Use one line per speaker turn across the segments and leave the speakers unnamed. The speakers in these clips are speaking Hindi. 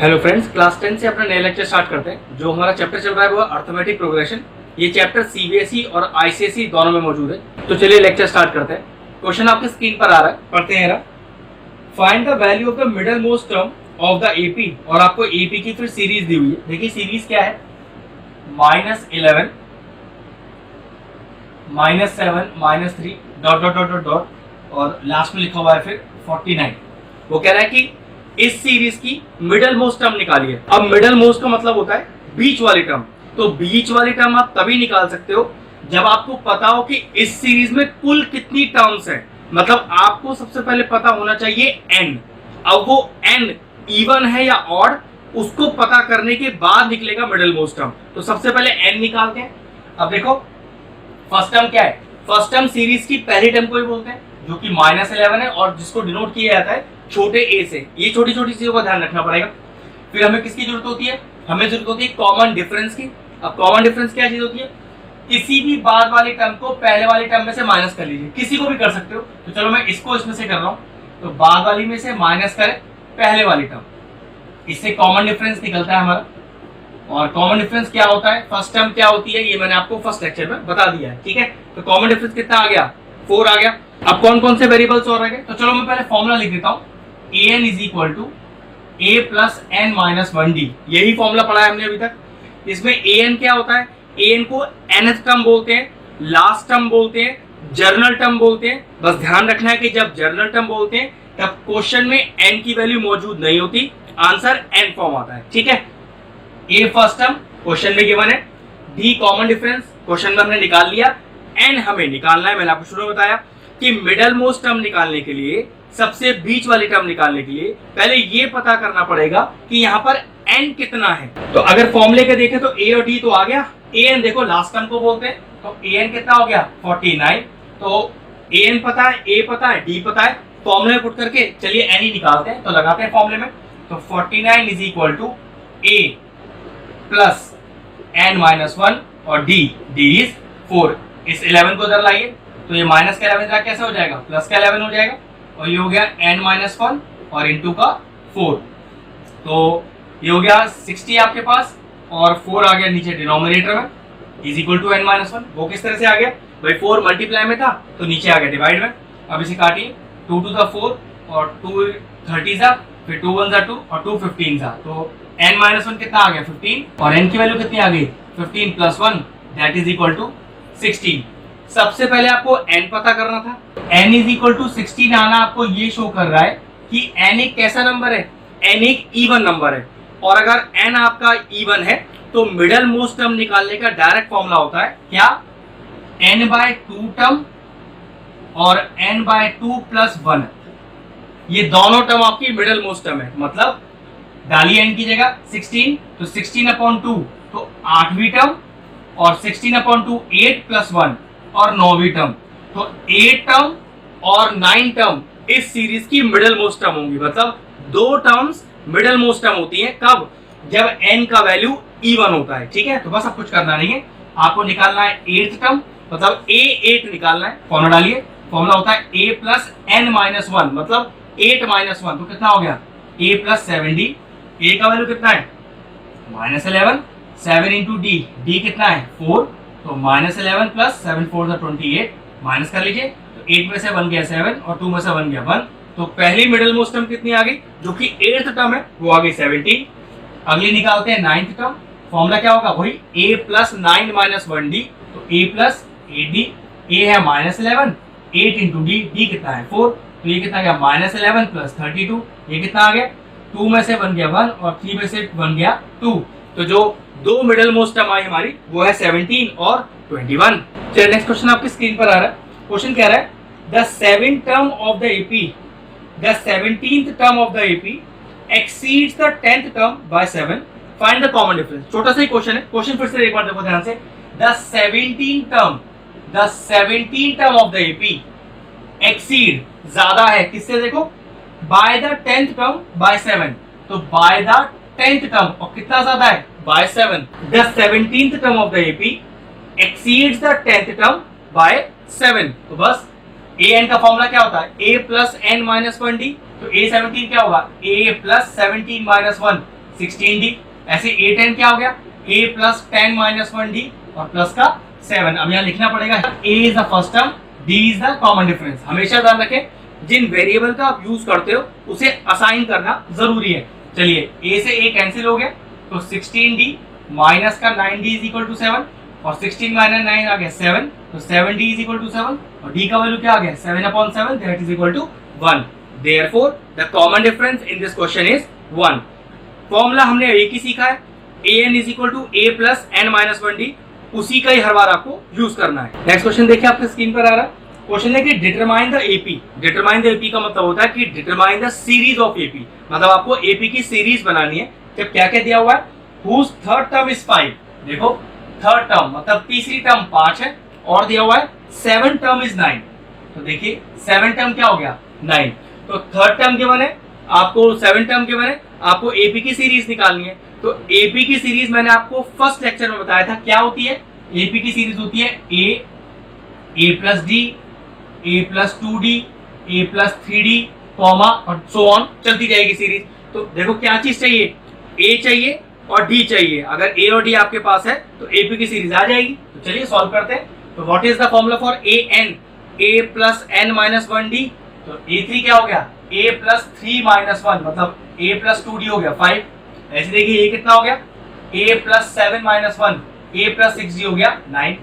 हेलो फ्रेंड्स, क्लास 10 से अपना नया लेक्चर स्टार्ट करते हैं। जो हमारा चैप्टर चल रहा है वो अर्थमेटिक प्रोग्रेशन। ये चैप्टर सीबीएसई और आईसीएसई दोनों में मौजूद है। तो चलिए लेक्चर स्टार्ट करते हैं। क्वेश्चन आपके स्क्रीन पर आ रहा है, पढ़ते हैं। Find the value of the middle most term of the AP, और आपको एपी की फिर सीरीज दी हुई है। देखिए सीरीज क्या है, -11 -7 -3 dot dot dot dot dot, और लास्ट में लिखा हुआ है फिर 49। वो कह रहा है कि इस सीरीज की मिडल मोस्ट टर्म निकालिए। अब मिडल मोस्ट का मतलब होता है बीच वाली टर्म। तो बीच वाली टर्म आप तभी निकाल सकते हो जब आपको पता हो कि इस सीरीज में कुल कितनी टर्म्स हैं। मतलब आपको सबसे पहले पता होना चाहिए n। अब वो n इवन है या ऑड, उसको पता करने के बाद निकलेगा मिडल मोस्ट टर्म। तो सबसे पहले n निकालते हैं। अब देखो फर्स्ट टर्म क्या है, फर्स्ट टर्म सीरीज की पहली टर्म को ही बोलते हैं, जो कि -11 है और जिसको डिनोट किया जाता है छोटे a से। ये छोटी छोटी चीजों का ध्यान रखना पड़ेगा। फिर हमें किसकी जरूरत होती है, हमें जरूरत होती है कॉमन डिफरेंस की। अब कॉमन डिफरेंस क्या चीज होती है, किसी भी बाद वाली टर्म को पहले वाली टर्म में से माइनस कर लीजिए। किसी को भी कर सकते हो, तो चलो मैं इसको इसमें से कर रहा हूं। तो बाद वाली में से माइनस करें पहले वाली टर्म, इससे कॉमन डिफरेंस निकलता है हमारा। और कॉमन डिफरेंस क्या होता है, फर्स्ट टर्म क्या होती है, ये मैंने आपको फर्स्ट लेक्चर में बता दिया है। ठीक है, तो कॉमन डिफरेंस कितना आ गया, 4 आ गया। अब कौन कौन से वेरिएबल्स और रह गए, तो चलो मैं पहले फॉर्मूला लिख देता हूं। an is equal to a plus n minus 1d, यही फॉर्मूला पढ़ा है हमने अभी तक। इसमें an क्या होता है, an को nth टर्म बोलते हैं, लास्ट टर्म बोलते हैं, जर्नल टर्म बोलते हैं। बस ध्यान रखना है कि जब जर्नल टर्म बोलते हैं तब क्वेश्चन में n की वैल्यू मौजूद नहीं होती, आंसर n फॉर्म आता है। ठीक है, a फर्स्ट टर्म क्वेश्चन में गिवन है, d कॉमन डिफरेंस क्वेश्चन में हमने निकाल लिया, n हमें निकालना है। मैंने आपको शुरू में बताया कि मिडल मोस्ट टर्म निकालने के लिए, सबसे बीच वाली टर्म निकालने के लिए पहले ये पता करना पड़ेगा कि यहाँ पर n कितना है। तो अगर फॉर्मूले के देखें तो a और d तो आ गया। an देखो लास्ट टर्म को बोलते हैं, तो an कितना हो गया 49। तो an पता है, a पता है, d पता है। फॉर्मूले में पुट करके चलिए n ही निकालते हैं। तो लगाते हैं फॉर्मूले में, तो 49 is equal to a plus n minus 1 और d इज 4। इस 11 को उधर लाइए, तो ये माइनस का 11 कैसे हो जाएगा, प्लस का 11 हो जाएगा। और ये हो गया n माइनस 1 और इंटू का 4, तो ये हो गया 60 आपके पास, और 4 आ गया नीचे डिनोमिनेटर में, is equal to n minus 1। वो किस तरह से आ गया भाई, 4 मल्टीप्लाई में था तो नीचे आ गया डिवाइड में। अब इसे काटिए, 2 टू द 4 और 2 30 जा, फिर 2 1 जा 2 और 2 15 जा, तो n माइनस 1 कितना आ गया 15, और n की वैल्यू कितनी आ गई 15 plus 1 that is equal to 16। सबसे पहले आपको n पता करना था। n इज इक्वल टू 16 आना आपको ये शो कर रहा है कि n एक कैसा नंबर है, n एक इवन नंबर है। और अगर n आपका इवन है तो मिडल मोस्ट टर्म निकालने का डायरेक्ट फॉर्मूला होता है क्या, n बाय 2 टर्म और n बाय 2 प्लस 1। ये दोनों टर्म आपकी मिडल मोस्ट टर्म है। मतलब डालिए n की जगह 16, तो 16/2 तो 8वीं टर्म, और 16/2 8 प्लस 1 और 9वीं टर्म। तो 8 टर्म और 9 टर्म इस सीरीज की मिडल मोस्ट टर्म होंगी। मतलब 2 टर्म्स मिडल मोस्ट टर्म होती है कब, जब n का वैल्यू इवन होता है। ठीक है, तो बस अब कुछ करना नहीं है, आपको निकालना है 8th टर्म, मतलब a8 निकालना है। फॉर्मूला डालिए, फॉर्मूला होता है a प्लस n माइनस 1, मतलब 8 माइनस 1, तो कितना हो गया a प्लस 7d। a का वैल्यू कितना है -11, 7 इंटू d कितना है 4, तो -11 प्लस 7 4 28, माइनस कर लीजिए, तो 8 में से 1 गया 7 और 2 में से 1 गया 1। तो पहली मिडल मोस्ट टर्म कितनी आ गई, जो कि 8th टर्म है, वो आ गई 17। अगली निकालते हैं 9th टर्म। फॉर्मूला क्या होगा वही a प्लस 9 माइनस 1d, तो a प्लस 8d। a है -11, 8 इंटू d कितना है 4, तो ये कितना गया -11 प्लस 32, ये कितना आ गया 2 में से 1 गया 1 और 3 में से 1 गया 2। तो जो दो मिडल मोस्ट टर्म आई हमारी वो है 17 और 21। चलिए नेक्स्ट क्वेश्चन आपकी स्क्रीन पर आ रहा है। क्वेश्चन कह रहा है the 7th term of the AP, the 17th term of the AP exceeds the 10th term by 7, find the common difference. छोटा सा ही क्वेश्चन है, क्वेश्चन फिर से एक बार देखो ध्यान से। The 17th term of the AP exceed, ज्यादा है किससे, देखो by the 10th term by 7, तो बाय द 10th टर्म, और कितना ज्यादा है by 7। The 17th term of the AP exceeds the 10th term by 7। तो बस an का फॉर्मूला क्या होता है, a plus n minus 1d, तो a 17 क्या होगा a प्लस 17 माइनस 1, 16d। ऐसे a10 क्या हो गया, a प्लस 10 माइनस 1d और प्लस का 7। अब यहाँ लिखना पड़ेगा a is the first term, d is the common difference. हमेशा ध्यान रखें जिन वेरिएबल का आप यूज करते हो उसे असाइन करना जरूरी है। चलिए a से a कैंसिल हो गया, तो 16d माइनस का 9d इज इक्वल टू 7 और 16 माइनस 9 आ गया 7, तो 7d इज इक्वल टू 7 और d का वैल्यू क्या आ गया 7/7 that is equal to 1। Therefore the common difference in this question is 1। Formula हमने एक ही सीखा है, an is equal to a plus n minus 1d, उसी का ही हर बार आपको यूज करना है। नेक्स्ट क्वेश्चन देखिए आपके स्क्रीन पर आ रहा है। क्वेश्चन है कि determine the AP. Determine the AP का मतलब होता है कि determine the series of AP, मतलब आपको एपी की सीरीज बनानी है। जब क्या क्या दिया हुआ है, whose थर्ड टर्म इज 5। देखो थर्ड टर्म मतलब तीसरी टर्म 5 है और दिया हुआ है 7 टर्म इज 9। तो देखिए 7 टर्म क्या हो गया 9, तो थर्ड टर्म गिवन है आपको, 7 टर्म गिवन है, आपको एपी की सीरीज निकालनी है। तो एपी की सीरीज मैंने आपको फर्स्ट लेक्चर में बताया था क्या होती है। एपी की सीरीज होती है a plus D, A plus 2d, A plus 3d, comma और सो ऑन चलती जाएगी सीरीज। तो देखो क्या चीज चाहिए, ए चाहिए और डी चाहिए। अगर ए और डी आपके पास है तो एपी की सीरीज आ जाएगी। तो चलिए सॉल्व करते हैं। तो what is the formula for A N, A plus N minus 1d। तो ए3 क्या हो गया ए प्लस 3 माइनस 1, मतलब ए प्लस 2d हो गया 5। ऐसे देखिए ये कितना हो गया ए प्लस 7 माइनस 1, ए प्लस 6d हो गया 9।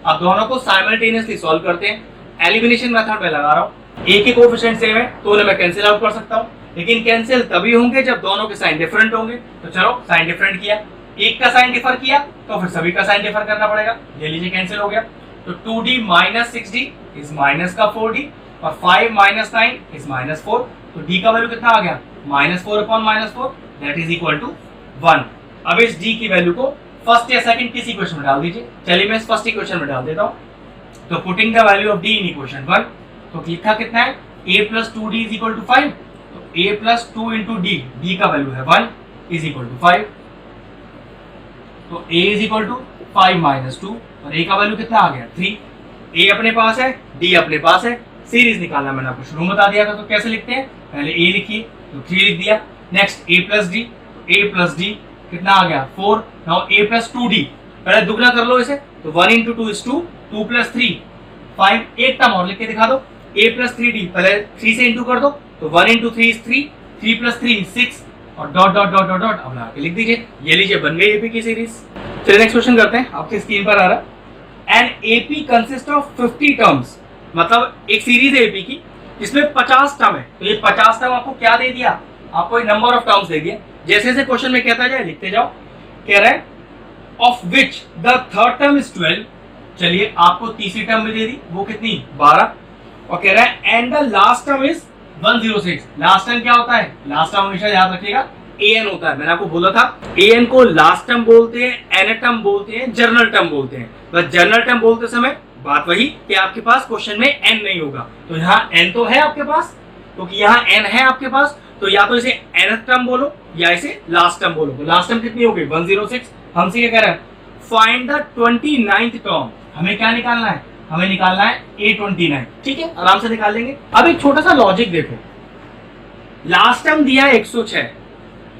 अब दोनों को साइमल्टेनियसली सॉल्व करते हैं। एलिमिनेशन मेथड में लगा रहा हूँ, ए के कोएफिशिएंट सेम है तो उन्हें मैं कैंसिल आउट कर सकता हूँ, लेकिन कैंसिल तभी होंगे जब दोनों के साइन डिफरेंट होंगे। तो चलो साइन डिफरेंट किया, एक का साइन डिफर किया तो फिर सभी का साइन डिफर करना पड़ेगा। ये लीजिए कैंसिल हो गया। तो 2d minus 6d is minus का 4d और 5 माइनस 9 इज माइनस 4। तो d का वैल्यू कितना आ गया -4 upon -4 that is equal to 1। अब इस d की वैल्यू को फर्स्ट या सेकंड किसी इक्वेशन में डाल दीजिए। चलिए मैं इस फर्स्ट इक्वेशन में डाल देता हूँ। तो putting the value of d in equation 1, तो लिखा कितना है a plus 2d is equal to 5। तो a plus 2 into D, d का वैल्यू है 1 इज इक्वल टू 5। तो a is equal to 5 minus 2 और a का वैल्यू कितना आ गया 3। a अपने पास है, d अपने पास है, सीरीज निकालना मैंने आपको शुरू में बता दिया था। तो कैसे लिखते हैं, पहले a लिखिए तो 3 लिख दिया। नेक्स्ट a प्लस डी, तो a प्लस डी कितना आ गया 4। नाउ a प्लस 2d, पहले दुगना कर लो इसे, तो 1 इंटू 2 इज 2, 2 प्लस 3 5। एक टर्म और लिख के दिखा दो, a प्लस 3d, पहले 3 से इंटू कर दो, तो 1 इंटू 3 इज 3, 3 प्लस 3 इज 6 और dot dot dot dot dot अब लगा के लिख दीजिए। ये लीजिए बन गई एपी की सीरीज। चलिए नेक्स्ट क्वेश्चन करते हैं, आपकी स्क्रीन पर आ रहा है। An AP consist of 50 terms, मतलब एक सीरीज है एपी की जिसमें 50 टर्म है। तो ये 50 टर्म आपको क्या दे दिया, आपको एक नंबर ऑफ टर्म्स दे दिया। जैसे जैसे क्वेश्चन में कहता जाए लिखते जाओ। कह रहा है of which the third term is 12। चलिए आपको तीसरी टर्म भी दे दी, वो कितनी 12। और कह रहा है and the last term is 106। Last term क्या होता है, लास्ट टर्म हमेशा याद रखिएगा an होता है। मैंने आपको बोला था an को लास्ट टर्म बोलते हैं, एन टर्म बोलते हैं, जर्नल टर्म बोलते हैं। बस जर्नल टर्म बोलते समय बात वही कि आपके पास क्वेश्चन में n नहीं होगा। तो यहाँ n तो है आपके पास, क्योंकि तो यहाँ n है आपके पास, तो या तो इसे nth टर्म बोलो या इसे लास्ट टर्म बोलो। तो लास्ट टर्म कितनी होगी 106। हमसे क्या कह रहा है फाइंड द 29th टर्म। हमें क्या निकालना है, हमें निकालना है A29। ठीक है, आराम से निकाल लेंगे। अब एक छोटा सा लॉजिक देखो, लास्ट टर्म दिया है 106,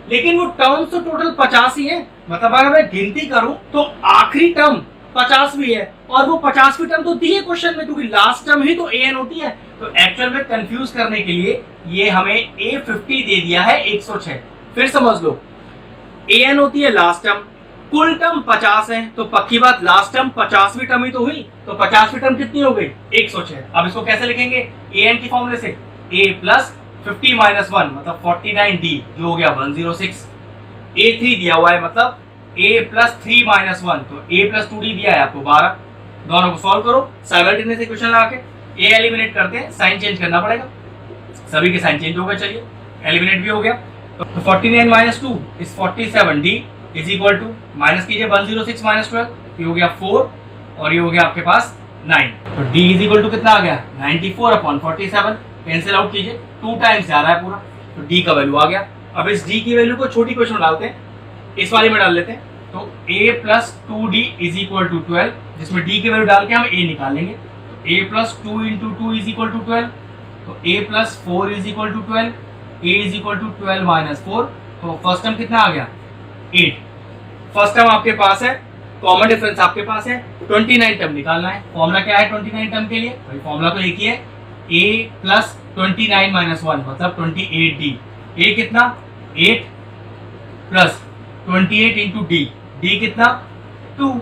लेकिन वो टर्म्स तो टोटल 50 ही है। मतलब अगर मैं गिनती करूं तो आखिरी टर्म 50वीं है और वो 50वीं टर्म तो दी है क्वेश्चन में, क्योंकि लास्ट टर्म ही तो an होती है। तो एक्चुअल में कंफ्यूज करने के लिए ये हमें A50 दे दिया है 106। फिर समझ लो an होती है लास्ट टर्म, कुल टर्म 50 है, तो पक्की बात लास्ट टर्म 50वीं टर्म ही तो हुई। तो 50वीं टर्म कितनी हो गई 106। अब इसको कैसे लिखेंगे an की फॉर्मूले से, a प्लस 50 माइनस 1 मतलब 49d जो हो गया 106। a3 दिया हुआ है मतलब a प्लस 3 माइनस 1, तो a प्लस 2d दिया है आपको 12। दोनों को सॉल्व करो साइमल्टेनियस इक्वेशन लगा के, a एलिमिनेट करते हैं, साइन चेंज करना पड़ेगा। सभी के साइन चेंज हो गए, चलिए एलिमिनेट भी हो गया। तो 49 minus 2 is 47d is equal to, minus कीजिए 106 माइनस 12, ये हो गया 4 और ये हो गया आपके पास 9। तो d इज इक्वल टू कितना आ गया 94 अपॉन 47। कैंसिल आउट कीजिए, 2 टाइम्स जा रहा है पूरा, तो d का वैल्यू आ गया। अब इस d की वैल्यू को छोटी क्वेश्चन में डालते हैं, इस वाले में डाल लेते हैं। तो a plus 2d is equal to 12, जिसमें d की वैल्यू डाल के हम a निकालेंगे। तो a plus 2 into 2 is equal to 12, तो a plus 4 is equal to 12, a is equal to 12 minus 4। तो फर्स्ट टर्म कितना आ गया 8। फर्स्ट टर्म आपके पास है, कॉमन डिफरेंस आपके पास है, 29 टर्म निकालना है। फॉर्मूला क्या है 29 टर्म के लिए? भाई फॉर्मूला तो एक ही है, a प्लस 29 माइनस 1 मतलब 28d। a कितना? 8 प्लस 28 इंटू डी, डी कितना? 2।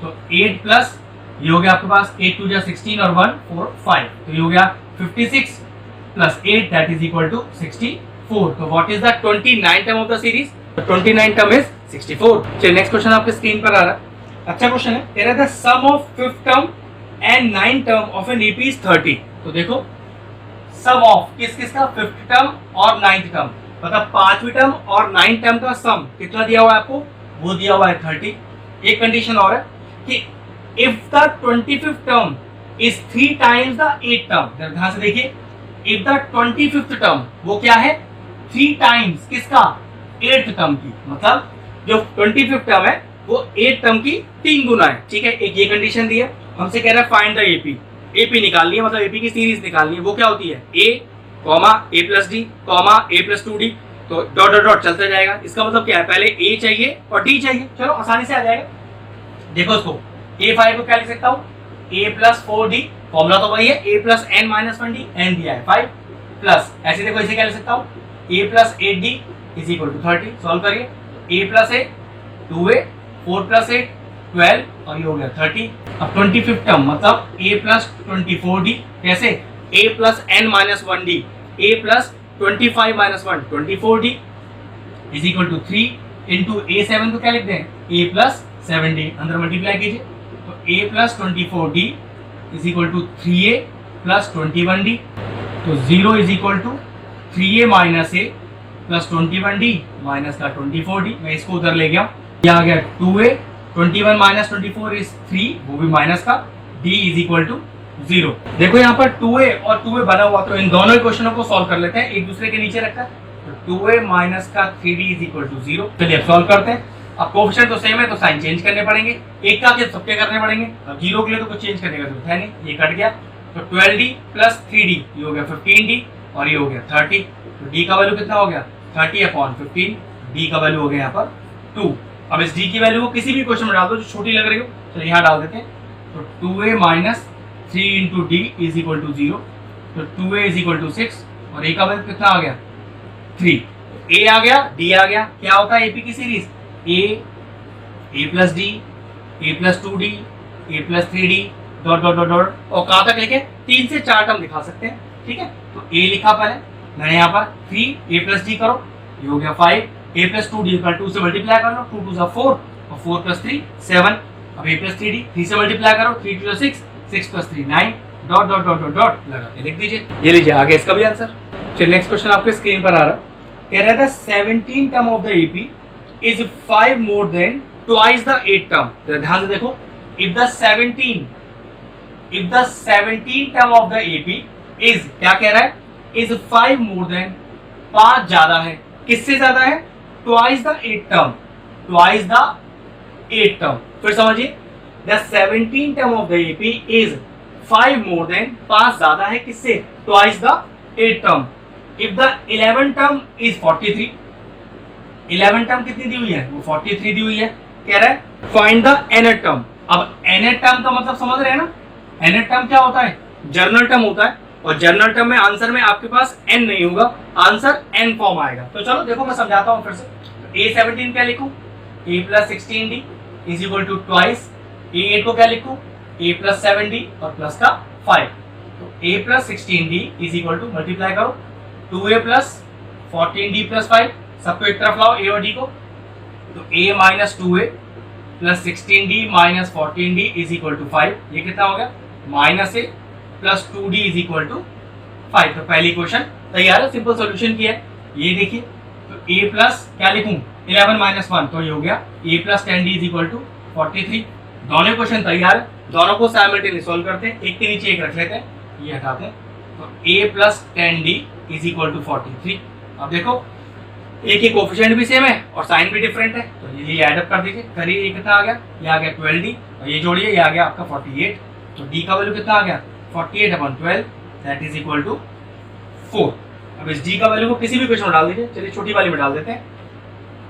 तो 8 प्लस ये हो गया आपके पास 8 2 जा 16 और 1 4 5, तो ये हो गया 56 plus 8 that is equal to 64। तो what is the 29 term of the series? 29 term is 64। चलिए नेक्स्ट क्वेश्चन आपके स्क्रीन पर आ रहा है, अच्छा क्वेश्चन है। कह रहा था sum of 5th term and 9th term of an AP is 30। तो देखो सम ऑफ किस किस का? 5th टर्म और 9th टर्म, मतलब 5वीं टर्म और 9th टर्म का सम कितना दिया हुआ है आपको? वो दिया हुआ है 30। एक कंडीशन और है कि if the 25th term is 3 times the 8th term. ध्यान से देखिए, इफ द 25th टर्म वो क्या है? 3 टाइम्स किसका? 8th टर्म की, मतलब जो 25th टर्म है वो 8th टर्म की 3 गुना है। ठीक है, एक ये कंडीशन दी है। हमसे कह रहा है फाइंड द एपी, एपी निकालनी है, मतलब एपी की सीरीज निकालनी है। वो क्या होती है? a comma a plus D comma a plus 2d, तो डॉट डॉट डॉट चलता जाएगा। इसका मतलब क्या है? पहले a चाहिए और d चाहिए। चलो आसानी से आ जाएगा। देखो इसको a5 को क्या लिख सकता हूँ? a प्लस 4d, फॉर्मूला तो वही है, a plus n minus 1d, n दिया है 5 प्लस, ऐसे देखो इसे क्या लिख सकता हूँ? a plus 8d is equal to 30। Solve करिए, a प्लस 8 2a 4 प्लस 8 12 और ये हो गया 30। अब 25th टर्म मतलब a प्लस 24d, कैसे? a plus n minus 1d, a plus 25 minus 1 24d is equal to 3 into a7 को क्या लिख दें? a प्लस 7d, अंदर मल्टीप्लाई कीजिए, तो a plus 24d is equal to 3a plus 21d, तो 0 is equal to 3a minus a plus 21d minus का 24d। मैं इसको उधर ले गया, ये आ गया 2a, 21 माइनस 24 इज 3, वो भी माइनस का, d इज इक्वल टू 0। देखो यहाँ पर 2a और 2a बना हुआ, तो इन दोनों इक्वेशनों को सॉल्व कर लेते हैं, एक दूसरे के नीचे रखकर। तो 2a माइनस का 3d इज इक्वल टू 0। चलिए अब सॉल्व करते हैं। अब कोएफिशिएंट तो सेम है तो साइन चेंज करने पड़ेंगे, एक का सबके करने पड़ेंगे। अब 0 के लिए तो कुछ चेंज करने का जरूरत है नहीं, ये कट गया, तो 12d प्लस 3d ये हो गया 15d और ये हो गया 30। तो d का वैल्यू कितना हो गया? 30/15, d का वैल्यू हो गया यहाँ पर 2। अब इस d की वैल्यू को किसी भी क्वेश्चन में डाल दो जो छोटी लग रही हो, चलो यहाँ डाल देते हैं। तो 2a minus 3 into D is equal to 0, तो 2a इज इक्वल टू 6 और a का वैल्यू कितना आ गया? 3। a आ गया, d आ गया। क्या होता है एपी की series? a plus d, a plus 2d, a plus 3d dot dot dot dot, और कहाँ तक लिखे? 3 से 4 टर्म दिखा सकते हैं। ठीक है, तो a लिखा पहले मैंने यहाँ पर 3, a प्लस d करो, ये हो गया 5, a प्लस 2d का 2 से मल्टीप्लाई कर लो, 2 2 जा 4 और 4 प्लस 3 7। अब a प्लस 3d 3 से मल्टीप्लाई करो, 3 2 जा 6, 6 plus 3 9 dot dot dot dot dot लगा के लिख दीजिए। ये लीजिए आगे इसका भी आंसर। चलिए नेक्स्ट क्वेश्चन आपके स्क्रीन पर आ रहा है, कह रहा था 17 term of the AP is 5 more than twice the 8 term. ध्यान से देखो, if the 17 term of the AP is, क्या कह रहा है? इज 5 मोर देन, 5 ज्यादा है, किससे ज्यादा है? Twice the 8 term, twice the 8 term. फिर समझिए, the 17 term of the AP is 5 more than, 5 ज्यादा है किससे? Twice the 8 term. If the 11 term is 43, 11 term कितनी दी हुई है? वो 43 दी हुई है। कह रहा है फाइंड द nth टर्म। अब nth टर्म का मतलब समझ रहे हैं ना? nth टर्म क्या होता है? जर्नल टर्म होता है, और जर्नल टर्म में आंसर में आपके पास n नहीं होगा, आंसर n फॉर्म आएगा। तो चलो देखो मैं समझाता हूँ फिर से। a17 क्या लिखूं? a plus 16d is equal to twice, a8 को क्या लिखूं? a प्लस 7d और प्लस का 5, तो a plus 16d is equal to, multiply करो, 2a प्लस 14d प्लस 5, सबको एक तरफ लाओ a और d को, तो a minus 2a plus 16d minus 14d is equal to 5। ये कितना हो गया? Minus a plus 2d is equal to 5। तो पहली क्वेश्चन तैयार है, सिंपल सॉल्यूशन किया है। ये देखिए, तो a प्लस क्या लिखूं? 11 माइनस 1, तो ये हो गया a plus 10d is equal to 43। दोनों क्वेश्चन तैयार है, दोनों को साइमल्टेनियसली सॉल्व करते हैं, एक के नीचे एक रख लेते हैं, ये हटाते हैं, तो a plus 10d is equal to 43। अब देखो एक ही कोफिशिएंट भी सेम है और साइन भी डिफरेंट है, तो ये ऐड अप कर दीजिए, करिए। ये कितना आ गया? ये आ गया 12d, और ये जोड़िए, ये आ गया आपका 48। तो d का वैल्यू कितना आ गया? 48/12 दैट इज इक्वल टू 4। अब इस d का वैल्यू को किसी भी क्वेश्चन में डाल दीजिए, चलिए छोटी वाली में डाल देते हैं।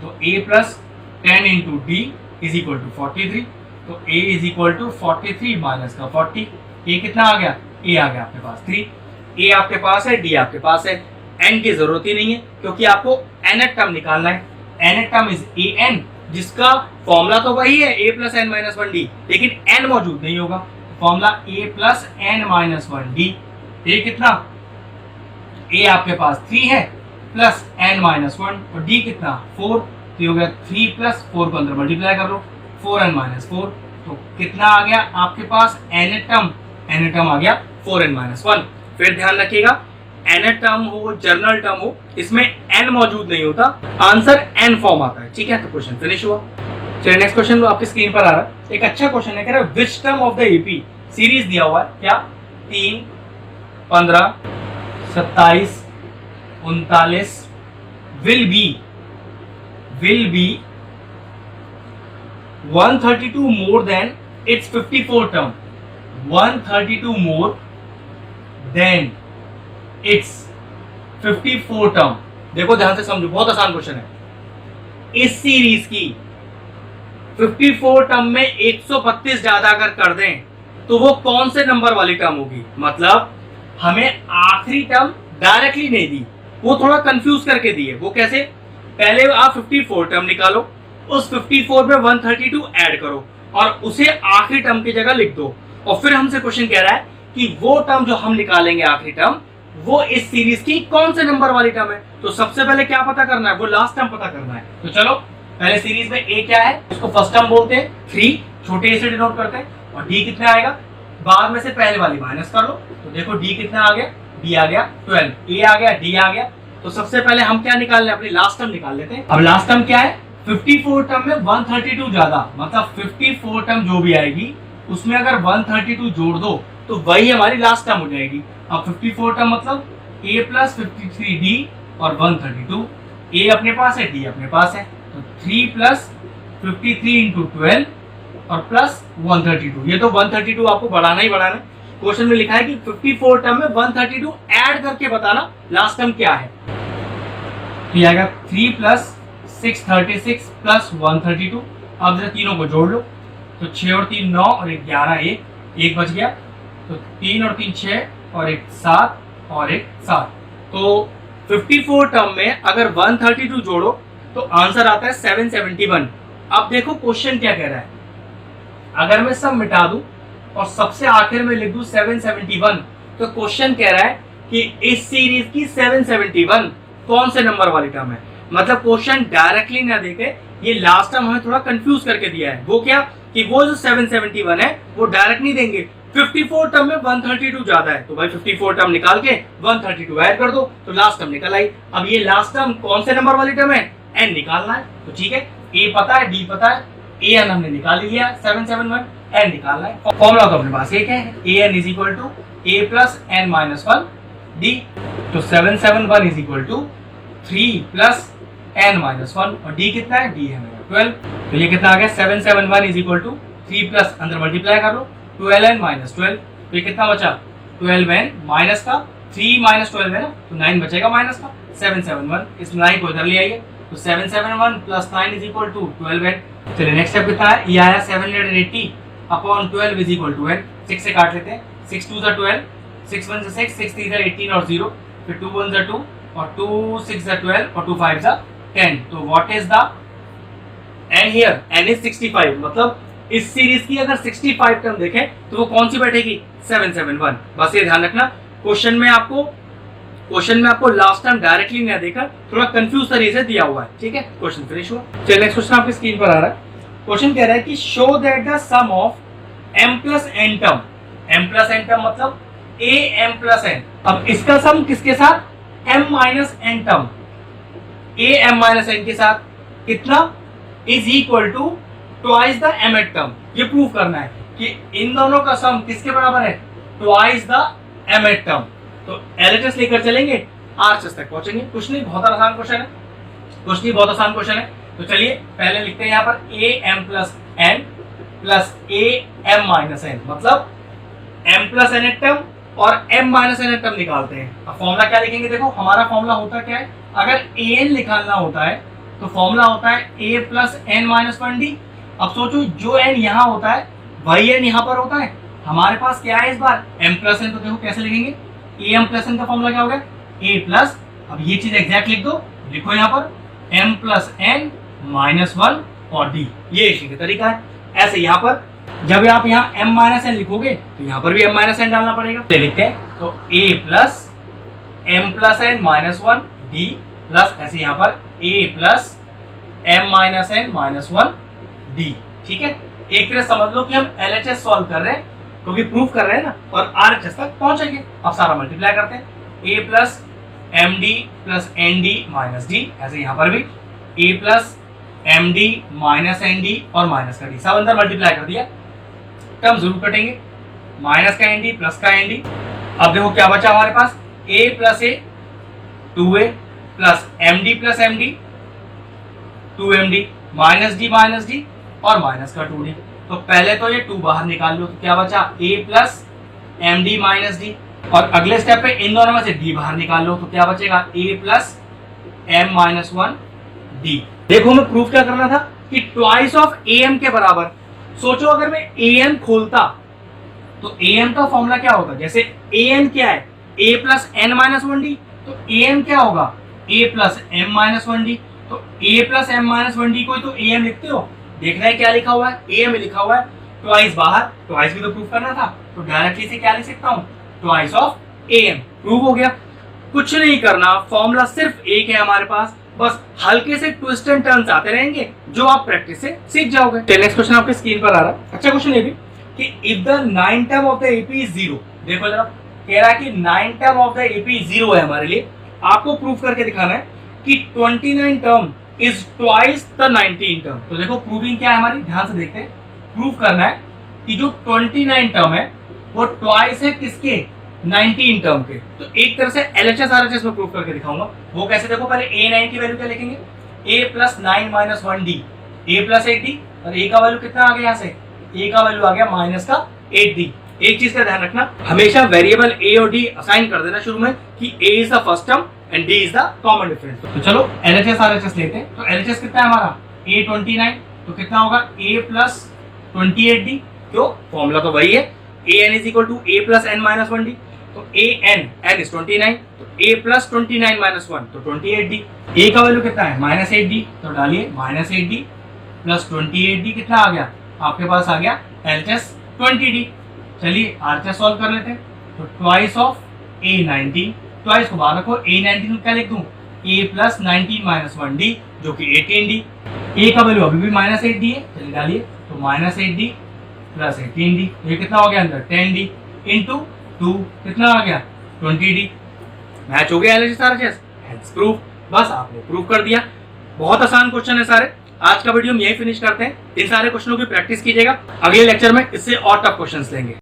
तो a plus 10 into D is equal to 43। तो A is equal to 43 minus का 40। ए कितना आ गया? ए आ गया आपके पास 3। ए आपके पास है, डी आपके पास है, एन की जरूरत ही नहीं है क्योंकि आपको nth टर्म निकालना है। nth term is a n, जिसका फॉर्मूला तो वही है a plus N minus one d, लेकिन एन मौजूद नहीं होगा। Formula a plus N minus one d. A कितना? ए आपके पास 3 है प्लस एन माइनस वन, और डी कितना? 4। तो हो गया 3 प्लस 4 को अंदर मल्टीप्लाई कर लो, 4n माइनस 4। तो कितना आ गया आपके पास? nth टर्म आ गया 4n माइनस 1। फिर ध्यान रखिएगा, nth टर्म हो, जर्नल टर्म हो, इसमें n मौजूद नहीं होता, आंसर n फॉर्म आता है। ठीक है, तो क्वेश्चन फिनिश हुआ। चलिए नेक्स्ट क्वेश्चन आपकी स्क्रीन पर आ रहा है। एक अच्छा क्वेश्चन है, कह रहा है which term of the AP series दिया हुआ है क्या? 3, 15, 27, 39 will be 132 more than its 54 term, 132 more than its 54 term। देखो ध्यान से समझो, बहुत आसान क्वेश्चन है। इस सीरीज की 54 टर्म में 132 ज्यादा अगर कर दें तो वो कौन से नंबर वाली टर्म होगी? मतलब हमें आखिरी टर्म डायरेक्टली नहीं दी, वो थोड़ा कंफ्यूज करके दी है। वो कैसे? पहले आप 54 टर्म निकालो, उस 54 में 132 ऐड करो और उसे आखिरी टर्म की जगह लिख दो, और फिर हमसे क्वेश्चन कह रहा है कि वो टर्म जो हम निकालेंगे आखिरी टर्म, वो इस सीरीज की कौन से नंबर वाली टर्म है। तो सबसे पहले क्या पता करना है? वो लास्ट टर्म पता करना है। तो चलो पहले सीरीज में ए क्या है, उसको फर्स्ट टर्म बोलते हैं, 3 छोटे ए से डिनोट करते हैं, और डी कितना आएगा? बाद में से पहले वाली माइनस कर लो। तो देखो डी कितना आ गया? डी आ गया 12, ए आ गया, डी आ गया। तो सबसे पहले हम क्या निकाल लें? अपनी लास्ट टर्म निकाल लेते हैं। अब लास्ट टर्म क्या है? 54 टर्म में 132 ज्यादा, मतलब 54 टर्म जो भी आएगी उसमें अगर 132 जोड़ दो तो वही हमारी लास्ट टर्म हो जाएगी। अब 54 टर्म मतलब a प्लस 53d और 132। a अपने पास है, d अपने पास है, तो 3 प्लस 53 इंटू 12 और प्लस 132। ये तो 132 आपको बढ़ाना ही बढ़ाना है। क्वेश्चन में लिखा है कि 54 टर्म में 132 ऐड करके बताना लास्ट टर्म क्या है। तो ये आएगा 3 प्लस 636 प्लस 132। अब जरा तीनों को जोड़ लो, तो 6 और 3 9 और 1 11, एक बच गया। तो 3 और 3 6 और 1 7 और 1 7। तो 54 टर्म में अगर 132 जोड़ो तो आंसर आता है 771। अब देखो क्वेश्चन क्या कह रहा है, अगर मैं सब मिटा दूं और सबसे आखिर में लिख दूं 771, तो क्वेश्चन कह रहा है कि इस सीरीज की 771 कौन से नंबर वाली टर्म है। मतलब क्वेश्चन डायरेक्टली ना देके ये लास्ट टर्म हमें थोड़ा कंफ्यूज करके दिया है। वो क्या कि वो जो 771 है वो डायरेक्ट नहीं देंगे, 54 टर्म में 132 ज्यादा है, तो भाई 54 टर्म निकाल के 132 ऐड कर दो, तो लास्ट टर्म निकल आई। अब ये लास्ट टर्म कौन से नंबर वाली टर्म है? एन निकालना है। तो ठीक है, ए पता है, डी पता है, ए एन हमने निकाल लिया 771, एन निकालना है। फॉर्मूला तो अपने पास एक है, a n is equal to a plus N minus 1 d. तो 771 is equal to 3 plus N minus 1, और डी कितना है? डी है मेरा 12। तो ये कितना आ गया? 771 इज इक्वल टू 3 प्लस अंदर मल्टीप्लाई कर लो 12n माइनस 12। तो ये कितना बचा? 12n माइनस का 3 माइनस 12 है ना, तो 9 बचेगा माइनस का 771। इस 9 को इधर ले आइए, तो 771 plus 9 is equal to 12n। चलिए नेक्स्ट स्टेप कितना है? ये आया 780 upon 12 is equal to n। 6 से काट लेते हैं, 6 2 जा 12, 6 1 जा 6, 6 3 जा 18 और 0, फिर 2 1 जा 2 और 2 6 जा 12 और 2 5 जा 10। तो what is the n here? n is 65। मतलब इस सीरीज की अगर 65 टर्म देखें तो वो कौन सी बैठेगी? 771। बस ये ध्यान रखना, क्वेश्चन में आपको लास्ट टर्म डायरेक्टली नहीं देकर थोड़ा कंफ्यूज तरीके से दिया हुआ है। ठीक है, क्वेश्चन फिनिश हुआ। चलिए नेक्स्ट क्वेश्चन आपकी स्क्रीन पर आ रहा है। क्वेश्चन कह रहा है कि show that the sum of m plus n term, m plus n term मतलब a m प्लस n। अब इसका सम किसके साथ? m minus n term, a m minus n के साथ कितना? Is equal to twice the mth term. ये प्रूव करना है कि इन दोनों का सम किसके बराबर है? Twice the mth term. तो LHS लेकर चलेंगे, RHS तक पहुंचेंगे। कुछ नहीं, बहुत आसान क्वेश्चन है। तो चलिए पहले लिखते हैं यहाँ पर a m plus n plus a m minus n, मतलब m प्लस nth टर्म और m माइनस nth टर्म निकालते हैं। अब फॉर्मूला क्या लिखेंगे? देखो हमारा फॉर्मूला होता क्या है, अगर an निकालना होता है तो फॉर्मूला होता है a plus N minus one d. अब सोचो जो n यहाँ होता है वही n यहाँ पर होता है। हमारे पास क्या है इस बार m प्लस एन, तो देखो कैसे लिखेंगे, ए एम प्लस एन का फॉर्मूला क्या होगा, a प्लस, अब ये चीज एग्जैक्ट लिख दो, लिखो यहाँ पर m plus N minus one और d, ये इसी का तरीका है। ऐसे यहाँ पर जब आप यहाँ m माइनस एन लिखोगे तो यहाँ पर भी m माइनस एन डालना पड़ेगा। तो लिखते हैं तो a plus m plus N minus one d plus ऐसे यहाँ पर a plus m minus n minus one d। ठीक है, एक तरह समझ लो कि हम LHS सॉल्व कर रहे हैं क्योंकि प्रूफ कर रहे हैं ना, और RHS तक पहुंचेंगे। अब सारा मल्टीप्लाई करते हैं, a plus m d plus n d minus d, ऐसे यहाँ पर भी a plus m d minus n d और माइनस का डी, सब अंदर मल्टीप्लाई कर दिया, टर्म जरूर कटेंगे, माइनस का एन डी प्लस का एन डी। अब देखो क्या बचा हमारे पास, a plus a 2a plus m d plus m d 2md minus d और माइनस का 2d। तो पहले तो ये 2 बाहर निकाल लो, तो क्या बचा a plus m d minus d, और अगले स्टेप पे इन दोनों में से d बाहर निकाल लो, तो क्या बचेगा a plus m minus one d. देखो हमें प्रूफ क्या करना था कि ट्वाइस ऑफ am के बराबर। सोचो अगर मैं am खोलता तो am का फॉर्मूला क्या होगा, जैसे an क्या है a plus N minus one d, तो am क्या होगा a plus m minus one d. तो a plus m minus one d को तो am लिखते हो, देखना है क्या लिखा हुआ है, am लिखा हुआ है, ट्वाइस बाहर, ट्वाइस भी तो प्रूफ करना था, तो डायरेक्टली से क्या लिख सकता हूँ, ट्वाइस ऑफ am, प्रूफ हो गया। कुछ नहीं करना, फॉर्मूला सिर्फ एक है हमारे पास, बस हल्के से ट्विस्ट एंड टर्न्स आते रहेंगे जो आप प्रैक्टिस से सीख जाओगे। नेक्स्ट क्वेश्चन आपके स्क्रीन पर आ रहा है, अच्छा क्वेश्चन ये भी कि if the 9 term of the AP is 0, देखो जरा कह रहा है कि 9 टर्म ऑफ द एपी 0 है हमारे लिए, आपको प्रूफ करके दिखाना है कि 29 term is twice the 19 term. तो देखो प्रूविंग क्या है हमारी, ध्यान से देखते हैं। प्रूफ करना है कि जो 29 टर्म है वो ट्वाइस है किसके, 19 टर्म के। तो एक तरह से LHS RHS में प्रूफ करके दिखाऊंगा। वो कैसे, देखो पहले a9 की वैल्यू क्या लिखेंगे, a plus 9 minus one D, a plus 8d, और a का वैल्यू कितना आ गया, यहाँ से a का वैल्यू आ गया माइनस का 8d। एक चीज का ध्यान रखना, हमेशा वेरिएबल a और d असाइन कर देना शुरू में कि a is the first term and d is the common difference. तो चलो LHS RHS लेते हैं। तो LHS कितना है हमारा, a 29, तो कितना होगा a प्लस 28d, क्यों, फॉर्मूला तो वही है, an is equal to a plus N minus one d. तो an इज 29, तो a प्लस 29 माइनस वन, तो 28d। a का वैल्यू कितना है, माइनस 8d, तो डालिए माइनस 8d प्लस 28d, कितना आ गया आपके पास, आ गया LHS 20d। चलिए RHS सॉल्व कर लेते हैं। तो ट्वाइस ऑफ a19, ट्वाइस को बाहर रखो, a19 क्या लिख दूं, a plus 19 minus one D जो कि 18d। a का वैल्यू अभी भी माइनस 8d है, चलिए डालिए, तो माइनस 8d प्लस 18d, ये कितना हो गया अंदर 10d इंटू 2, कितना आ गया 20d। मैच हो गया LHS RHS, हेंस प्रूफ। बस आपने प्रूफ कर दिया। बहुत आसान क्वेश्चन है सारे। आज का वीडियो हम यही फिनिश करते हैं। इन सारे क्वेश्चनों की प्रैक्टिस कीजिएगा, अगले लेक्चर में इससे और टफ क्वेश्चंस लेंगे।